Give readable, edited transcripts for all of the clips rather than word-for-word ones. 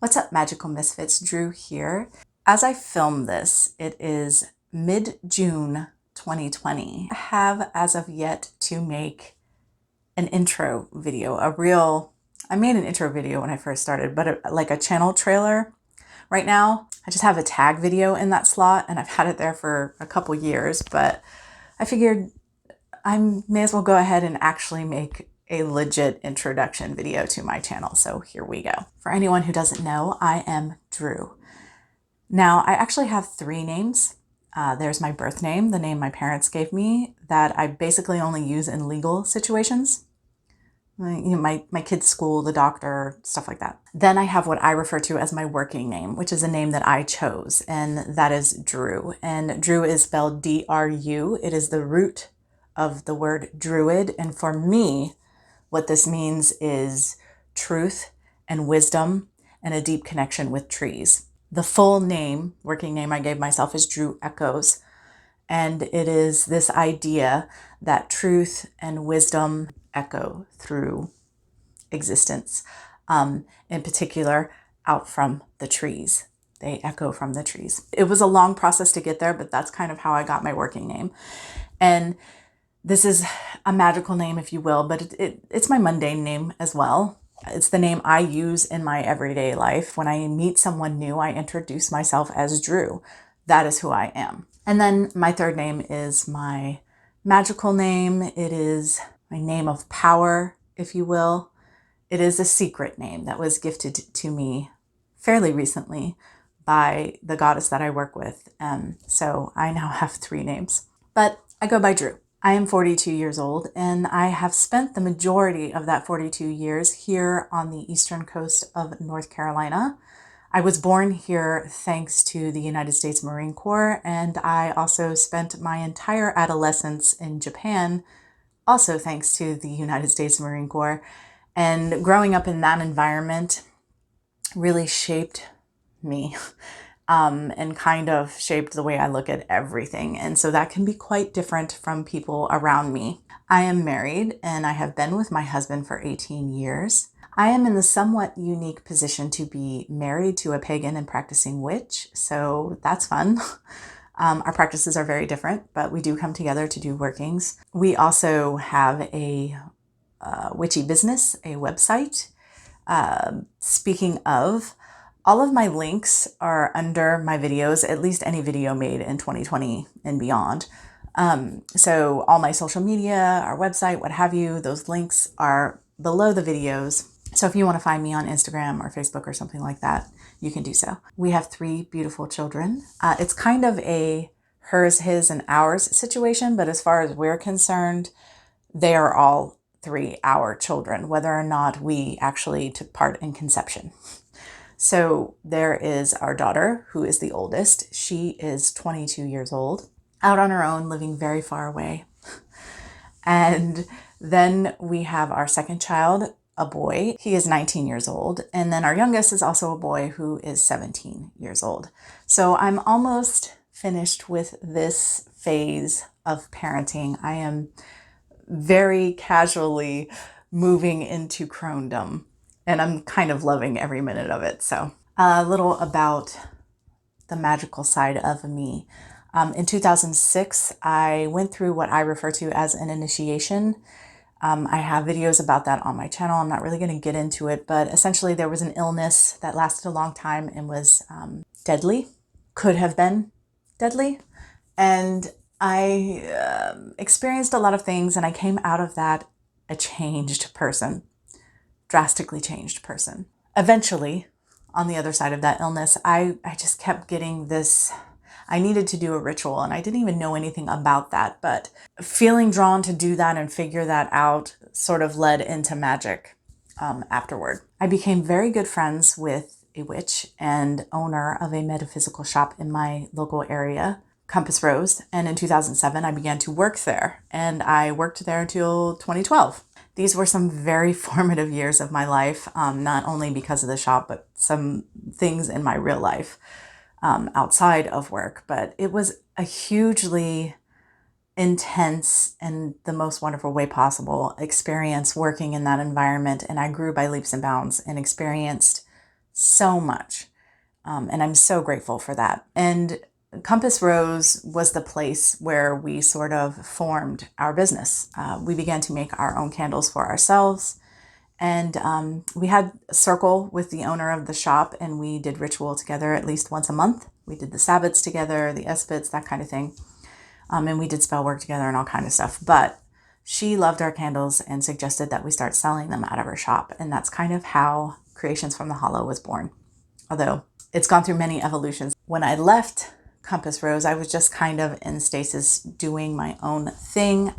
What's up, Magical Misfits? Drew here. As I film this, it is mid-June 2020. I have, as of yet, to make an intro video, I made an intro video when I first started, but like a channel trailer. Right now, I just have a tag video in that slot, and I've had it there for a couple years, but I figured I may as well go ahead and actually make a legit introduction video to my channel. So here we go. For anyone who doesn't know, I am Drew. Now, I actually have three names. There's my birth name, the name my parents gave me, that I basically only use in legal situations. My kid's school, the doctor, stuff like that. Then I have what I refer to as my working name, which is a name that I chose, and that is Drew. And Drew is spelled D-R-U. It is the root of the word druid. And for me, what this means is truth and wisdom and a deep connection with trees. The full name, working name I gave myself is Drew Echoes. And it is this idea that truth and wisdom echo through existence, in particular out from the trees. They echo from the trees. It was a long process to get there, but that's kind of how I got my working name. And this is a magical name, if you will, but it's my mundane name as well. It's the name I use in my everyday life. When I meet someone new, I introduce myself as Drew. That is who I am. And then my third name is my magical name. It is my name of power, if you will. It is a secret name that was gifted to me fairly recently by the goddess that I work with. So I now have three names, but I go by Drew. I am 42 years old, and I have spent the majority of that 42 years here on the eastern coast of North Carolina. I was born here thanks to the United States Marine Corps, and I also spent my entire adolescence in Japan, also thanks to the United States Marine Corps. And growing up in that environment really shaped me. And kind of shaped the way I look at everything. And so that can be quite different from people around me. I am married and I have been with my husband for 18 years. I am in the somewhat unique position to be married to a pagan and practicing witch, so that's fun. Our practices are very different, but we do come together to do workings. We also have a witchy business, a website. Speaking of, all of my links are under my videos, at least any video made in 2020 and beyond. So all my social media, our website, what have you, those links are below the videos. So if you want to find me on Instagram or Facebook or something like that, you can do so. We have three beautiful children. It's kind of a hers, his, and ours situation, but as far as we're concerned, they are all three our children, whether or not we actually took part in conception. So there is our daughter, who is the oldest. She is 22 years old, out on her own, living very far away. And then we have our second child, a boy. He is 19 years old. And then our youngest is also a boy who is 17 years old. So I'm almost finished with this phase of parenting. I am very casually moving into crondom. And I'm kind of loving every minute of it. So a little about the magical side of me. In 2006, I went through what I refer to as an initiation. I have videos about that on my channel. I'm not really going to get into it, but essentially there was an illness that lasted a long time and was deadly, could have been deadly. And I experienced a lot of things, and I came out of that a changed person. Drastically changed person. Eventually, on the other side of that illness, I just kept getting this, I needed to do a ritual, and I didn't even know anything about that, but feeling drawn to do that and figure that out sort of led into magic afterward. I became very good friends with a witch and owner of a metaphysical shop in my local area, Compass Rose, and in 2007 I began to work there, and I worked there until 2012. These were some very formative years of my life, not only because of the shop, but some things in my real life outside of work. But it was a hugely intense and the most wonderful way possible experience working in that environment. And I grew by leaps and bounds and experienced so much. And I'm so grateful for that. And Compass Rose was the place where we sort of formed our business. We began to make our own candles for ourselves. And we had a circle with the owner of the shop, and we did ritual together at least once a month. We did the Sabbats together, the Esbits, that kind of thing. And we did spell work together and all kind of stuff. But she loved our candles and suggested that we start selling them out of her shop. And that's kind of how Creations from the Hollow was born. Although it's gone through many evolutions. When I left Compass Rose, I was just kind of in stasis doing my own thing.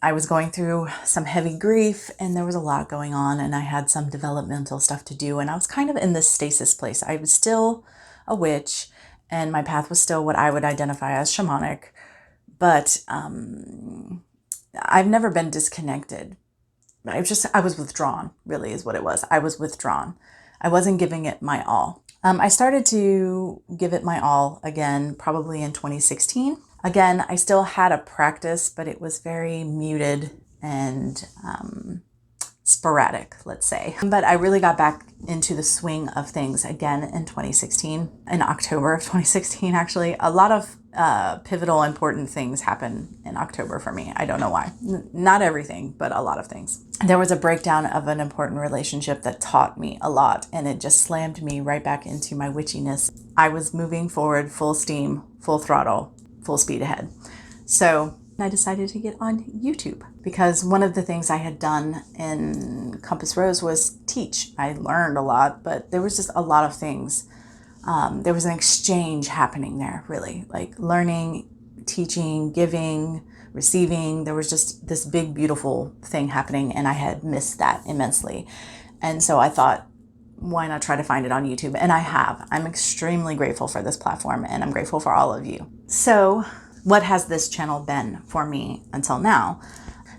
I was going through some heavy grief and there was a lot going on, and I had some developmental stuff to do, and I was kind of in this stasis place. I was still a witch and my path was still what I would identify as shamanic, but I've never been disconnected. I was withdrawn, really is what it was. I was withdrawn. I wasn't giving it my all. I started to give it my all again, probably in 2016. Again, I still had a practice, but it was very muted and sporadic, let's say. But I really got back into the swing of things again in 2016, in October of 2016, actually. A lot of pivotal, important things happened in October for me. I don't know why. Not everything, but a lot of things. There was a breakdown of an important relationship that taught me a lot, and it just slammed me right back into my witchiness. I was moving forward full steam, full throttle, full speed ahead. So I decided to get on YouTube because one of the things I had done in Compass Rose was teach. I learned a lot, but there was just a lot of things. There was an exchange happening there, really, like learning, teaching, giving, receiving. There was just this big, beautiful thing happening, and I had missed that immensely. And so I thought, why not try to find it on YouTube? And I have. I'm extremely grateful for this platform, and I'm grateful for all of you. So what has this channel been for me until now?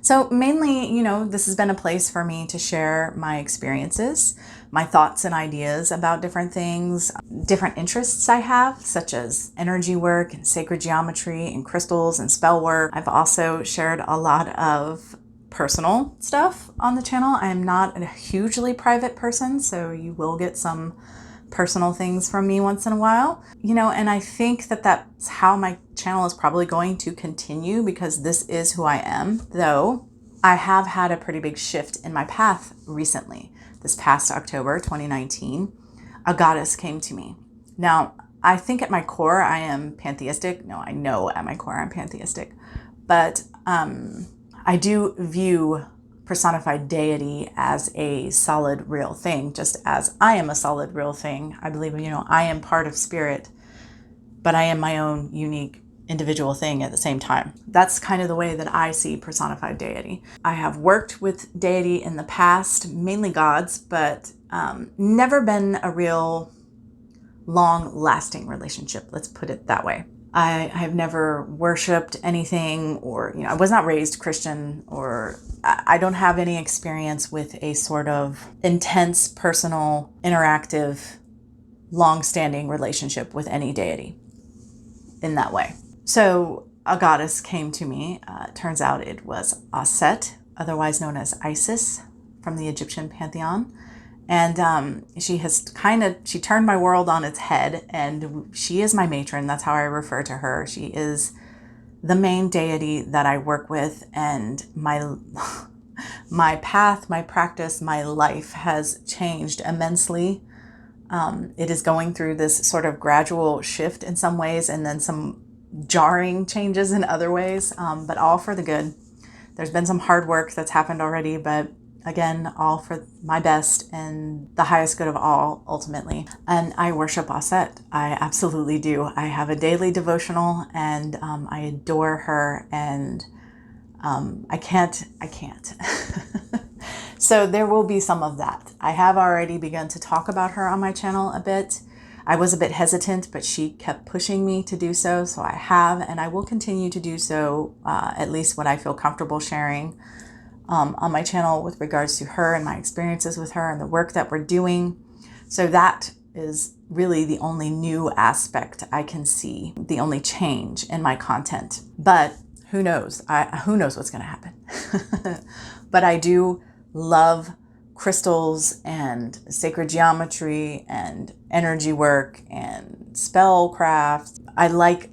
So mainly, this has been a place for me to share my experiences, my thoughts and ideas about different things, different interests I have, such as energy work and sacred geometry and crystals and spell work. I've also shared a lot of personal stuff on the channel. I'm not a hugely private person, so you will get some personal things from me once in a while, and I think that that's how my channel is probably going to continue, because this is who I am. Though I have had a pretty big shift in my path recently. This past October 2019, a goddess came to me. Now, I think at my core I am pantheistic. No, I know at my core I'm pantheistic, but I do view personified deity as a solid, real thing, just as I am a solid, real thing. I believe, I am part of spirit, but I am my own unique individual thing at the same time. That's kind of the way that I see personified deity. I have worked with deity in the past, mainly gods, but never been a real long-lasting relationship. Let's put it that way. I have never worshipped anything, or, I was not raised Christian, or I don't have any experience with a sort of intense, personal, interactive, long-standing relationship with any deity in that way. So a goddess came to me. Turns out it was Aset, otherwise known as Isis, from the Egyptian pantheon. And she turned my world on its head, and she is my matron. That's how I refer to her. She is the main deity that I work with, and my path, my practice, my life has changed immensely. It is going through this sort of gradual shift in some ways, and then some jarring changes in other ways, but all for the good. There's been some hard work that's happened already, but again, all for my best and the highest good of all, ultimately. And I worship Aset. I absolutely do. I have a daily devotional, and I adore her, and I can't. So there will be some of that. I have already begun to talk about her on my channel a bit. I was a bit hesitant, but she kept pushing me to do so. So I have, and I will continue to do so, at least what I feel comfortable sharing on my channel with regards to her and my experiences with her and the work that we're doing. So that is really the only new aspect I can see, the only change in my content. But who knows? Who knows what's going to happen? But I do love crystals and sacred geometry and energy work and spellcraft. I like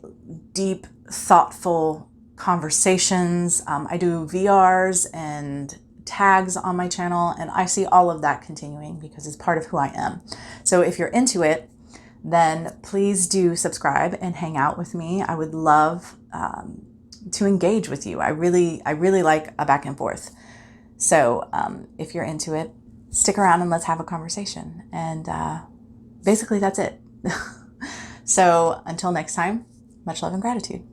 deep, thoughtful conversations. I do VRs and tags on my channel, and I see all of that continuing because it's part of who I am. So if you're into it, then please do subscribe and hang out with me. I would love to engage with you. I really like a back and forth. So if you're into it, stick around and let's have a conversation. And basically that's it. So until next time, much love and gratitude.